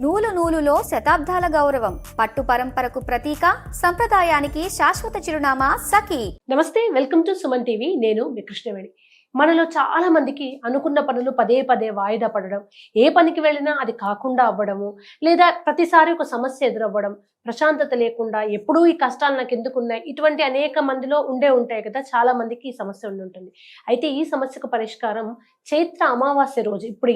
నూలు నూలులో శతాబ్దాల గౌరవం, పట్టు పరంపరకు ప్రతీక, సంప్రదాయానికి శాశ్వత చిరునామా సఖీ. నమస్తే, వెల్కమ్ టు సుమన్ టీవీ. నేను మీ కృష్ణవేణి. మనలో చాలా మందికి అనుకున్న పనులు పదే పదే వాయిదా పడడం, ఏ పనికి వెళ్ళినా అది కాకుండా అవ్వడము, లేదా ప్రతిసారి ఒక సమస్య ఎదురవ్వడం, ప్రశాంతత లేకుండా ఎప్పుడూ ఈ కష్టాలు నాకు ఎందుకున్నాయి, ఇటువంటి అనేక మందిలో ఉంటాయి కదా. చాలా మందికి ఈ సమస్య ఉంటుంది. అయితే ఈ సమస్యకు పరిష్కారం చైత్ర అమావాస్య రోజు, ఇప్పుడు ఈ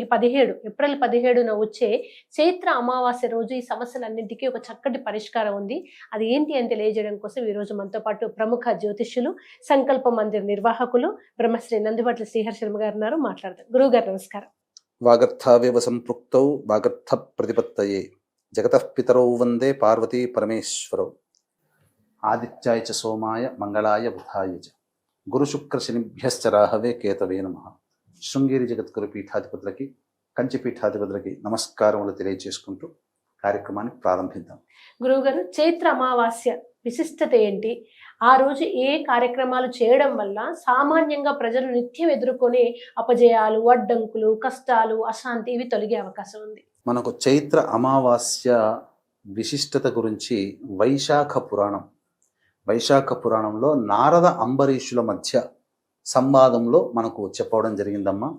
ఏప్రిల్ 17న వచ్చే చైత్ర అమావాస్య రోజు ఈ సమస్యలన్నింటికీ ఒక చక్కటి పరిష్కారం ఉంది. అది ఏంటి అని తెలియజేయడం కోసం ఈ రోజు మనతో పాటు ప్రముఖ జ్యోతిష్యులు, సంకల్ప మందిర్ నిర్వాహకులు బ్రహ్మశ్రీ నందిబట్ల శ్రీహర్ శర్మ గారు ఉన్నారు. మాట్లాడతారు. గురువు గారు నమస్కారం. వాగర్థావేవ సంపృక్తౌ వాగర్థ ప్రతిపత్తయే జగతః పితరౌ వందే పార్వతీ పరమేశ్వరౌ ఆదిత్యాయ చ సోమాయ మంగళాయ బుధాయ చ గురు శుక్ర శనిభ్యశ్చ రాహవే కేతవే నమః. శృంగేరి జగద్గురు పీఠాధిపతులకి, కంచి పీఠాధిపతులకి నమస్కారములు తెలియజేసుకుంటూ కార్యక్రమాన్ని ప్రారంభిద్దాం. గురువుగారు, చైత్ర అమావాస్య విశిష్టత ఏంటి? ఆ రోజు ఏ కార్యక్రమాలు చేయడం వల్ల సామాన్యంగా ప్రజలు నిత్యం ఎదుర్కొనే అపజయాలు, అడ్డంకులు, కష్టాలు, అశాంతి ఇవి తొలగే అవకాశం ఉంది? మనకు చైత్ర అమావాస్య విశిష్టత గురించి వైశాఖ పురాణంలో నారద అంబరీషుల మధ్య సంవాదంలో మనకు చెప్పడం జరిగిందమ్మా.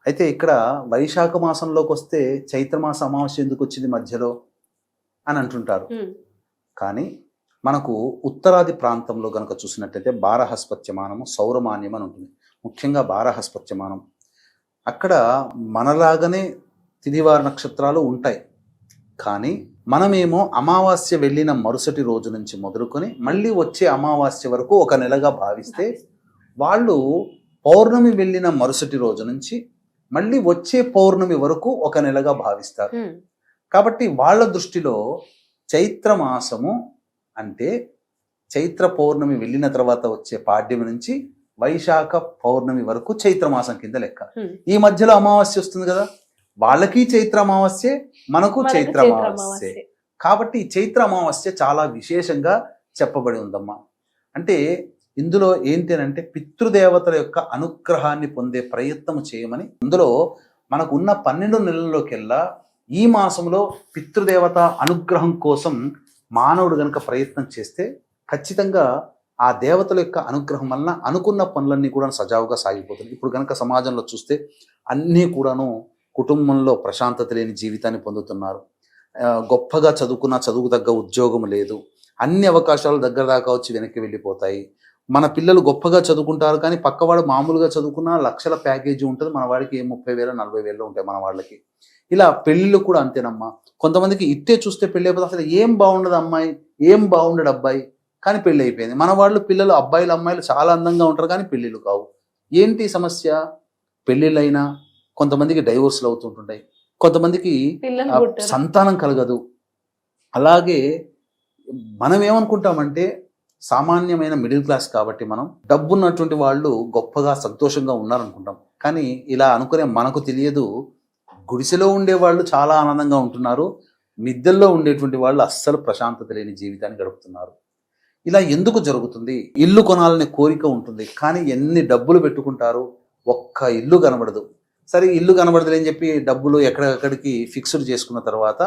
అయితే ఇక్కడ వైశాఖ మాసంలోకి వస్తే చైత్రమాస అమావాస్య ఎందుకు వచ్చింది మధ్యలో అని అంటుంటారు. కానీ మనకు ఉత్తరాది ప్రాంతంలో గనక చూసినట్టయితే బారహస్పత్యమానము, సౌరమాన్యం అని ఉంటుంది. ముఖ్యంగా బారహస్పత్యమానం అక్కడ మనలాగానే తిథివార నక్షత్రాలు ఉంటాయి. కానీ మనమేమో అమావాస్య వెళ్ళిన మరుసటి రోజు నుంచి మొదలుకొని మళ్ళీ వచ్చే అమావాస్య వరకు ఒక నెలగా భావిస్తే, వాళ్ళు పౌర్ణమి వెళ్ళిన మరుసటి రోజు నుంచి మళ్ళీ వచ్చే పౌర్ణమి వరకు ఒక నెలగా భావిస్తారు. కాబట్టి వాళ్ళ దృష్టిలో చైత్రమాసము అంటే చైత్ర పౌర్ణమి వెళ్ళిన తర్వాత వచ్చే పాడ్యమి నుంచి వైశాఖ పౌర్ణమి వరకు చైత్రమాసం కింద లెక్క. ఈ మధ్యలో అమావాస్య వస్తుంది కదా, వాళ్ళకి చైత్ర అమావాస్యే, మనకు చైత్ర అమావాస్యే. కాబట్టి ఈ చైత్ర అమావాస్య చాలా విశేషంగా చెప్పబడి ఉందమ్మా. అంటే ఇందులో ఏంటి అంటే పితృదేవతల యొక్క అనుగ్రహాన్ని పొందే ప్రయత్నం చేయమని. ఇందులో మనకు ఉన్న 12 నెలల్లోకెల్లా ఈ మాసంలో పితృదేవత అనుగ్రహం కోసం మానవుడు గనక ప్రయత్నం చేస్తే ఖచ్చితంగా ఆ దేవతల యొక్క అనుగ్రహం వలన అనుకున్న పనులన్నీ కూడా సజావుగా సాగిపోతుంది. ఇప్పుడు గనక సమాజంలో చూస్తే అన్నీ కూడాను కుటుంబంలో ప్రశాంతత లేని జీవితాన్ని పొందుతున్నారు. గొప్పగా చదువుకున్న చదువుకు తగ్గ ఉద్యోగం లేదు. అన్ని అవకాశాలు దగ్గర దాకా వచ్చి వెనక్కి వెళ్ళిపోతాయి. మన పిల్లలు గొప్పగా చదువుకుంటారు, కానీ పక్కవాడు మామూలుగా చదువుకున్న లక్షల ప్యాకేజీ ఉంటుంది, మన వాడికి 30,000 40,000 ఉంటాయి మన వాళ్ళకి. ఇలా పెళ్ళిళ్ళు కూడా అంతేనమ్మా. కొంతమందికి ఇట్టే చూస్తే పెళ్ళి అయిపోతే అసలు ఏం బాగుండదు అమ్మాయి, ఏం బాగుండడు అబ్బాయి, కానీ పెళ్ళి అయిపోయింది. మన వాళ్ళు పిల్లలు, అబ్బాయిలు అమ్మాయిలు చాలా అందంగా ఉంటారు, కానీ పెళ్ళిళ్ళు కావు. ఏంటి సమస్య? పెళ్ళిళ్ళైనా కొంతమందికి డైవోర్స్లు అవుతుంటుంటాయి, కొంతమందికి సంతానం కలగదు. అలాగే మనం ఏమనుకుంటామంటే సామాన్యమైన మిడిల్ క్లాస్ కాబట్టి మనం డబ్బున్నటువంటి వాళ్ళు గొప్పగా సంతోషంగా ఉన్నారనుకుంటాం. కానీ ఇలా అనుకునే మనకు తెలియదు, గుడిసెలో ఉండే వాళ్ళు చాలా ఆనందంగా ఉంటున్నారు, మిద్దెల్లో ఉండేటువంటి వాళ్ళు అస్సలు ప్రశాంతత లేని జీవితాన్ని గడుపుతున్నారు. ఇలా ఎందుకు జరుగుతుంది? ఇల్లు కొనాలనే కోరిక ఉంటుంది, కానీ ఎన్ని డబ్బులు పెట్టుకుంటారు, ఒక్క ఇల్లు కనబడదు. సరే, ఇల్లు కనబడదు అని చెప్పి డబ్బులు ఎక్కడికి ఫిక్స్డ్ చేసుకున్న తర్వాత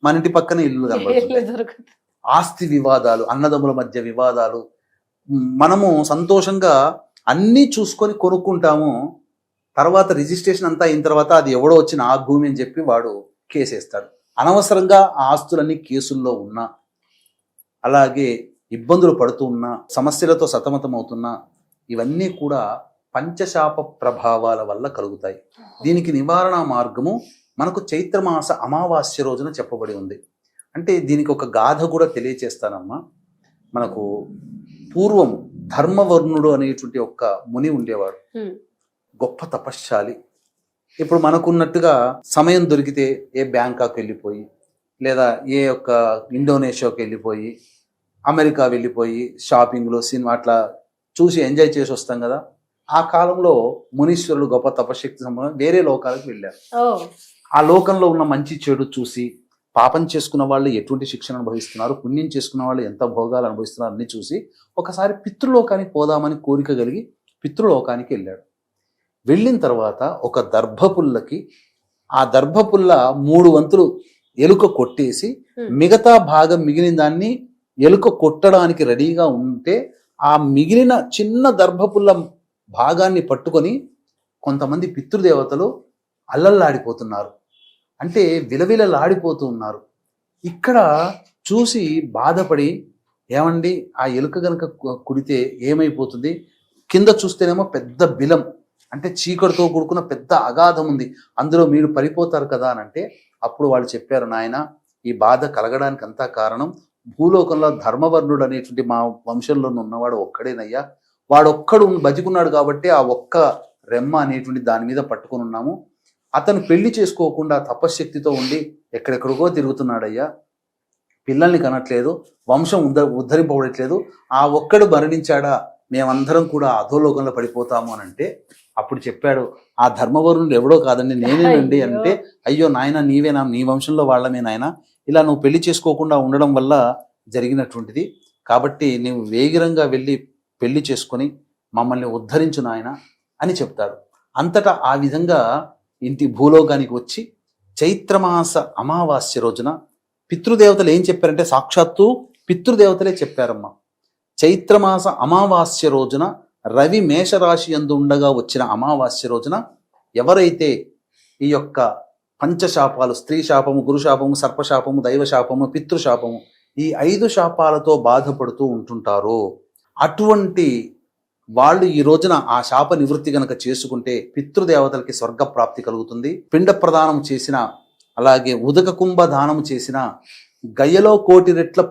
మన ఇంటి పక్కనే ఇల్లు కనబడుతుంది. ఆస్తి వివాదాలు, అన్నదమ్ముల మధ్య వివాదాలు. మనము సంతోషంగా అన్నీ చూసుకొని కొనుక్కుంటాము, తర్వాత రిజిస్ట్రేషన్ అంతా అయిన తర్వాత అది ఎవడో వచ్చిన ఆ భూమి అని చెప్పి వాడు కేసేస్తాడు. అనవసరంగా ఆ ఆస్తులన్నీ కేసుల్లో ఉన్నా, అలాగే ఇబ్బందులు పడుతూ ఉన్నా, సమస్యలతో సతమతం అవుతున్నా, ఇవన్నీ కూడా పంచశాప ప్రభావాల వల్ల కలుగుతాయి. దీనికి నివారణ మార్గము మనకు చైత్రమాస అమావాస్య రోజున చెప్పబడి ఉంది. అంటే దీనికి ఒక గాథ కూడా తెలియచేస్తానమ్మా. మనకు పూర్వం ధర్మవర్ణుడు అనేటువంటి ఒక ముని ఉండేవాడు, గొప్ప తపశ్శాలి. ఇప్పుడు మనకున్నట్టుగా సమయం దొరికితే ఏ బ్యాంకాక్ వెళ్ళిపోయి, లేదా ఏ యొక్క ఇండోనేషియాకి వెళ్ళిపోయి, అమెరికా వెళ్ళిపోయి షాపింగ్లు, సినిమా అట్లా చూసి ఎంజాయ్ చేసి వస్తాం కదా. ఆ కాలంలో మునీశ్వరులు గొప్ప తపశక్తి సంబంధం వేరే లోకాలకు వెళ్ళారు. ఆ లోకంలో ఉన్న మంచి చెడు చూసి, పాపం చేసుకున్న వాళ్ళు ఎటువంటి శిక్షణ అనుభవిస్తున్నారు, పుణ్యం చేసుకున్న వాళ్ళు ఎంత భోగాలు అనుభవిస్తున్నారు అన్ని చూసి ఒకసారి పితృలోకానికి పోదామని కోరిక కలిగి పితృలోకానికి వెళ్ళాడు. వెళ్ళిన తర్వాత ఒక దర్భపుల్లకి, ఆ దర్భపుల్ల 3 వంతులు ఎలుక కొట్టేసి Hmm. మిగతా భాగం మిగిలిన దాన్ని ఎలుక కొట్టడానికి రెడీగా ఉంటే ఆ మిగిలిన చిన్న దర్భపుల్ల భాగాన్ని పట్టుకొని కొంతమంది పితృదేవతలు అల్లల్లాడిపోతున్నారు, అంటే విలవిలలాడిపోతూ ఉన్నారు. ఇక్కడ చూసి బాధపడి, ఏమండి ఆ ఎలుక గనక కుడితే ఏమైపోతుంది, కింద చూస్తేనేమో పెద్ద బిలం, అంటే చీకటితో కూడుకున్న పెద్ద అగాధం ఉంది, అందులో మీరు పడిపోతారు కదా అని అంటే, అప్పుడు వాళ్ళు చెప్పారు, నాయన ఈ బాధ కలగడానికి అంతా కారణం భూలోకంలో ధర్మవర్ణుడు అనేటువంటి మా వంశంలో ఉన్నవాడు ఒక్కడేనయ్యా, వాడొక్కడు బతికున్నాడు కాబట్టి ఆ ఒక్క రెమ్మ అనేటువంటి దాని మీద పట్టుకొని ఉన్నాము. అతను పెళ్లి చేసుకోకుండా తపశ్శక్తితో ఉండి ఎక్కడెక్కడికో తిరుగుతున్నాడయ్యా, పిల్లల్ని కనట్లేదు, వంశం ఉద్ధరింపబడట్లేదు, ఆ ఒక్కడు మరణించాడా, మేమందరం కూడా అధోలోకంలో పడిపోతాము అని అంటే, అప్పుడు చెప్పాడు, ఆ ధర్మవరుణుడు ఎవడో కాదండి నేనేనండి అంటే, అయ్యో నాయన నీవేనా, నీ వంశంలో వాళ్ళమే నాయన, ఇలా నువ్వు పెళ్లి చేసుకోకుండా ఉండడం వల్ల జరిగినటువంటిది, కాబట్టి నువ్వు వేగిరంగా వెళ్ళి పెళ్లి చేసుకొని మమ్మల్ని ఉద్ధరించు నాయన అని చెప్తాడు. అంతటా ఆ విధంగా ఇంటి భూలోకానికి వచ్చి చైత్రమాస అమావాస్య రోజున పితృదేవతలు ఏం చెప్పారంటే, సాక్షాత్తు పితృదేవతలే చెప్పారమ్మా, చైత్రమాస అమావాస్య రోజున రవి మేషరాశి యందు ఉండగా వచ్చిన అమావాస్య రోజున ఎవరైతే ఈ యొక్క పంచశాపాలు, స్త్రీ శాపము, గురుశాపము, సర్పశాపము, దైవశాపము, పితృశాపము, ఈ 5 శాపాలతో బాధపడుతూ ఉంటుంటారో అటువంటి వాళ్ళు ఈ రోజున ఆ శాప నివృత్తి గనక చేసుకుంటే పితృదేవతలకి స్వర్గ ప్రాప్తి కలుగుతుంది. పిండ ప్రదానం చేసిన, అలాగే ఉదక కుంభ దానం చేసిన, గయ్యలో 1,000,000 రెట్ల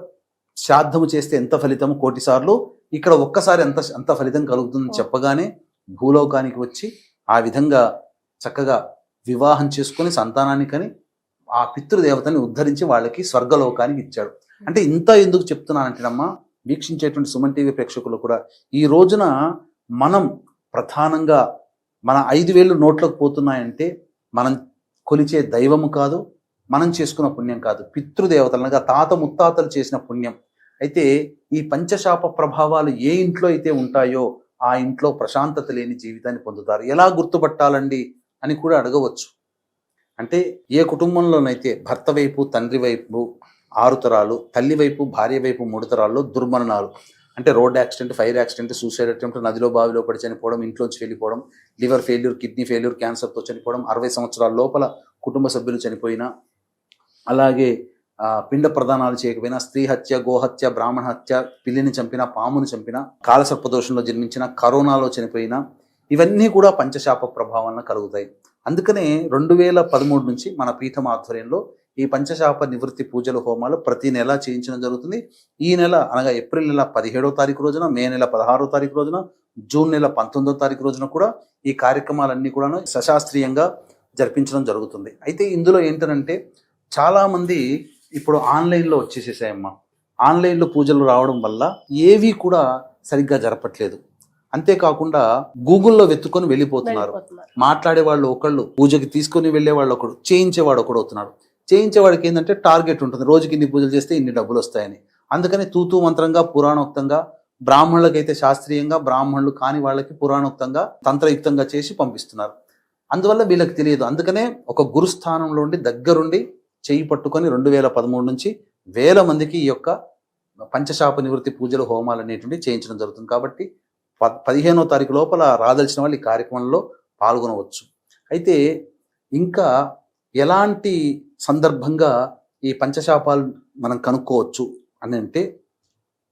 శ్రాద్ధము చేస్తే ఎంత ఫలితము 1,000,000 సార్లు, ఇక్కడ ఒక్కసారి ఎంత ఫలితం కలుగుతుందని చెప్పగానే భూలోకానికి వచ్చి ఆ విధంగా చక్కగా వివాహం చేసుకొని సంతానాన్ని కని ఆ పితృదేవతని ఉద్ధరించి వాళ్ళకి స్వర్గలోకానికి ఇచ్చాడు. అంటే ఇంత ఎందుకు చెప్తున్నానంటేనమ్మా, వీక్షించేటువంటి సుమన్ టీవీ ప్రేక్షకులు కూడా ఈ రోజున మనం ప్రధానంగా మన 5 వేలు నోట్లోకి పోతున్నాయంటే మనం కొలిచే దైవము కాదు, మనం చేసుకున్న పుణ్యం కాదు, పితృదేవతలనగా తాత ముత్తాతలు చేసిన పుణ్యం. అయితే ఈ పంచశాప ప్రభావాలు ఏ ఇంట్లో అయితే ఉంటాయో ఆ ఇంట్లో ప్రశాంతత లేని జీవితాన్ని పొందుతారు. ఎలా గుర్తుపట్టాలండి అని కూడా అడగవచ్చు. అంటే ఏ కుటుంబంలోనైతే భర్త వైపు తండ్రి వైపు 6 తరాలు, తల్లి వైపు భార్య వైపు 3 తరాల్లో దుర్మరణాలు, అంటే road accident, fire accident, suicide attempt, నదిలో బావిలో పడి చనిపోవడం, ఇంట్లోంచి వెళ్ళిపోవడం, లివర్ ఫెయిల్యూర్, కిడ్నీ ఫెయిల్యూర్, క్యాన్సర్తో చనిపోవడం, 60 సంవత్సరాల లోపల కుటుంబ సభ్యులు చనిపోయినా, అలాగే పిండ ప్రదానాలు చేయకపోయినా, స్త్రీ హత్య, గోహత్య, బ్రాహ్మణ హత్య, పిల్లిని చంపిన, పామును చంపిన, కాలసర్పదోషంలో జన్మించిన, కరోనాలో చనిపోయినా, ఇవన్నీ కూడా పంచశాప ప్రభావాలను కలుగుతాయి. అందుకనే 2013 నుంచి మన పీఠం ఆధ్వర్యంలో ఈ పంచశాప నివృత్తి పూజల హోమాలు ప్రతి నెల చేయించడం జరుగుతుంది. ఈ నెల అనగా ఏప్రిల్ నెల 17వ తారీఖు రోజున, మే నెల 16వ తారీఖు రోజున, జూన్ నెల 19వ తారీఖు రోజున కూడా ఈ కార్యక్రమాలన్నీ కూడా సశాస్త్రీయంగా జరిపించడం జరుగుతుంది. అయితే ఇందులో ఏంటంటే చాలామంది ఇప్పుడు ఆన్లైన్లో వచ్చేసేసాయమ్మా, ఆన్లైన్లో పూజలు రావడం వల్ల ఏవి కూడా సరిగ్గా జరపట్లేదు. అంతేకాకుండా గూగుల్లో వెతుక్కొని వెళ్ళిపోతున్నారు. మాట్లాడే వాళ్ళు ఒకళ్ళు, పూజకి తీసుకొని వెళ్ళే వాళ్ళు ఒకడు, చేయించేవాడు ఒకడు అవుతున్నాడు. చేయించేవాడికి ఏంటంటే టార్గెట్ ఉంటుంది, రోజుకి ఇన్ని పూజలు చేస్తే ఇన్ని డబ్బులు వస్తాయని. అందుకని తూతూ మంత్రంగా, పురాణోక్తంగా, బ్రాహ్మణులకైతే శాస్త్రీయంగా, బ్రాహ్మణులు కాని వాళ్ళకి పురాణోక్తంగా, తంత్రయుక్తంగా చేసి పంపిస్తున్నారు. అందువల్ల వీళ్ళకి తెలియదు. అందుకనే ఒక గురుస్థానంలో ఉండి దగ్గరుండి చేయి పట్టుకొని 2013 నుంచి 1000 మందికి ఈ యొక్క పంచశాప నివృత్తి పూజలు, హోమాలు అనేటువంటి చేయించడం జరుగుతుంది. కాబట్టి 15వ తారీఖు లోపల రాదలిచిన వాళ్ళు ఈ కార్యక్రమంలో పాల్గొనవచ్చు. అయితే ఇంకా ఎలాంటి సందర్భంగా ఈ పంచశాపాలు మనం కనుక్కోవచ్చు అని అంటే,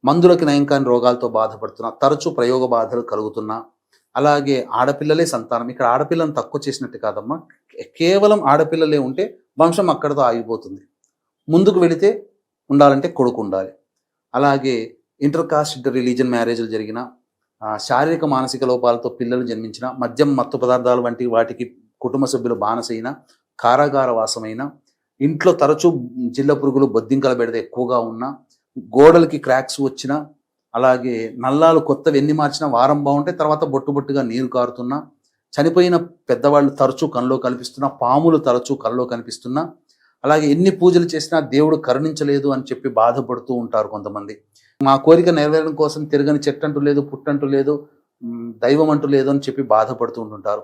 మందులకి నయం కాని రోగాలతో బాధపడుతున్నా, తరచూ ప్రయోగ బాధలు కలుగుతున్నా, అలాగే ఆడపిల్లలే సంతానం, ఇక్కడ ఆడపిల్లను తక్కువ చేసినట్టు కాదమ్మా, కేవలం ఆడపిల్లలే ఉంటే వంశం అక్కడితో ఆగిపోతుంది. ముందుకు వెళితే ఉండాలంటే కొడుకు ఉండాలి. అలాగే ఇంటర్కాస్ట్ రిలీజియన్ మ్యారేజ్లు జరిగిన, శారీరక మానసిక లోపాలతో పిల్లలు జన్మించిన, మద్యం మత్తు పదార్థాలు వంటి వాటికి కుటుంబ సభ్యులు బానిసైన, కారాగార వాసమైన, ఇంట్లో తరచూ జిల్ల పురుగులు, బొద్దింకల బెడద ఎక్కువగా ఉన్న, గోడలకి క్రాక్స్ వచ్చిన, అలాగే నల్లాలు కొత్తవి ఎన్ని మార్చినా వారం బాగుంటే తర్వాత బొట్టుగా నీరు కారుతున్నా, చనిపోయిన పెద్దవాళ్ళు తరచూ కల్లో కనిపిస్తున్నా, పాములు తరచూ కల్లో కనిపిస్తున్నా, అలాగే ఎన్ని పూజలు చేసినా దేవుడు కరుణించలేదు అని చెప్పి బాధపడుతూ ఉంటారు కొంతమంది. మా కోరిక నెరవేరడం కోసం తిరగని చెట్టంటూ లేదు, పుట్టంటూ లేదు, దైవం అంటూ లేదు అని చెప్పి బాధపడుతూ ఉంటుంటారు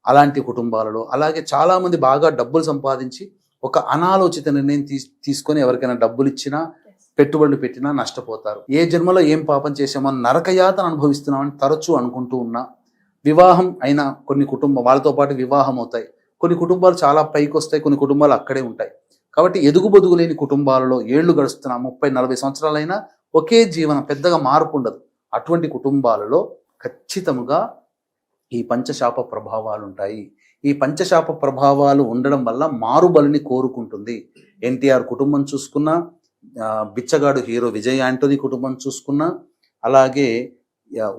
అలాంటి కుటుంబాలలో. అలాగే చాలామంది బాగా డబ్బులు సంపాదించి ఒక అనాలోచిత నిర్ణయం తీసుకొని ఎవరికైనా డబ్బులు ఇచ్చినా పెట్టుబడులు పెట్టినా నష్టపోతారు. ఏ జన్మలో ఏం పాపం చేసామో నరకయాతన అనుభవిస్తున్నామని తరచూ అనుకుంటూ ఉన్నా, వివాహం అయినా కొన్ని కుటుంబం వాళ్ళతో పాటు వివాహం అవుతాయి, కొన్ని కుటుంబాలు చాలా పైకి వస్తాయి, కొన్ని కుటుంబాలు అక్కడే ఉంటాయి. కాబట్టి ఎదుగుబొదుగు లేని కుటుంబాలలో ఏళ్లు గడుస్తున్నా 30-40 సంవత్సరాలైనా ఒకే జీవనం, పెద్దగా మార్పు ఉండదు. అటువంటి కుటుంబాలలో ఖచ్చితముగా ఈ పంచశాప ప్రభావాలు ఉంటాయి. ఈ పంచశాప ప్రభావాలు ఉండడం వల్ల మారుబలిని కోరుకుంటుంది. ఎన్టీఆర్ కుటుంబం చూసుకున్నా, బిచ్చగాడు హీరో విజయ్ యాంటోనీ కుటుంబం చూసుకున్నా, అలాగే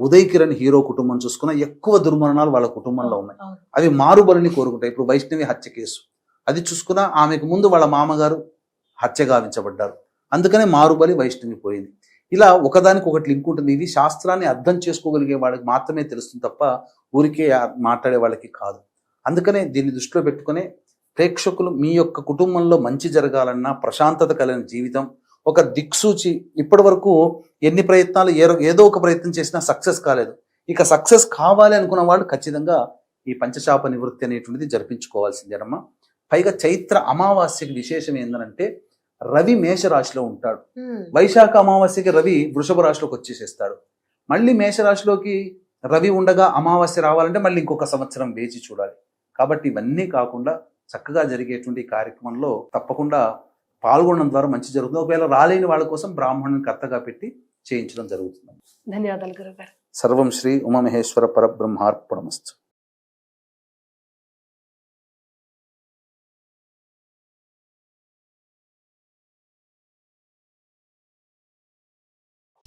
ఉదయ్ కిరణ్ హీరో కుటుంబం చూసుకున్నా ఎక్కువ దుర్మరణాలు వాళ్ళ కుటుంబంలో ఉన్నాయి. అవి మారుబలిని కోరుకుంటాయి. ఇప్పుడు వైష్ణవి హత్య కేసు అది చూసుకున్నా, ఆమెకు ముందు వాళ్ళ మామగారు హత్య గావించబడ్డారు, అందుకనే మారుబలి వైష్ణవి పోయింది. ఇలా ఒకదానికి ఒకటి లింక్ ఉంటుంది. ఇది శాస్త్రాన్ని అర్థం చేసుకోగలిగే వాళ్ళకి మాత్రమే తెలుస్తుంది తప్ప ఊరికే మాట్లాడే వాళ్ళకి కాదు. అందుకనే దీన్ని దృష్టిలో పెట్టుకునే ప్రేక్షకులు మీ యొక్క కుటుంబంలో మంచి జరగాలన్నా, ప్రశాంతత కలిగిన జీవితం, ఒక దిక్సూచి. ఇప్పటి వరకు ఎన్ని ప్రయత్నాలు ఏదో ఒక ప్రయత్నం చేసినా సక్సెస్ కాలేదు. ఇక సక్సెస్ కావాలి అనుకున్న వాళ్ళు ఖచ్చితంగా ఈ పంచశాప నివృత్తి అనేటువంటిది జరిపించుకోవాల్సిందేనమ్మా. పైగా చైత్ర అమావాస్యకి విశేషం ఏంటంటే రవి మేషరాశిలో ఉంటాడు. వైశాఖ అమావాస్యకి రవి వృషభ రాశిలోకి వచ్చేసేస్తాడు. మళ్ళీ మేషరాశిలోకి రవి ఉండగా అమావాస్య రావాలంటే మళ్ళీ ఇంకొక సంవత్సరం వేచి చూడాలి. కాబట్టి ఇవన్నీ కాకుండా చక్కగా జరిగేటువంటి కార్యక్రమంలో తప్పకుండా పాల్గొనడం ద్వారా మంచి జరుగుతుంది. ఒకవేళ రాలేని వాళ్ళ కోసం బ్రాహ్మణుని కర్తగా పెట్టి చేయించడం జరుగుతుంది. ధన్యవాదాలు గురుగారు. సర్వం శ్రీ ఉమామహేశ్వర పరబ్రహ్మార్పణమస్తు.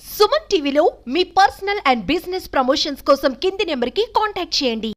సుమన్ టీవీలో మీ పర్సనల్ అండ్ బిజినెస్ ప్రమోషన్స్ కోసం కింది నెంబర్కి కాంటాక్ట్ చేయండి.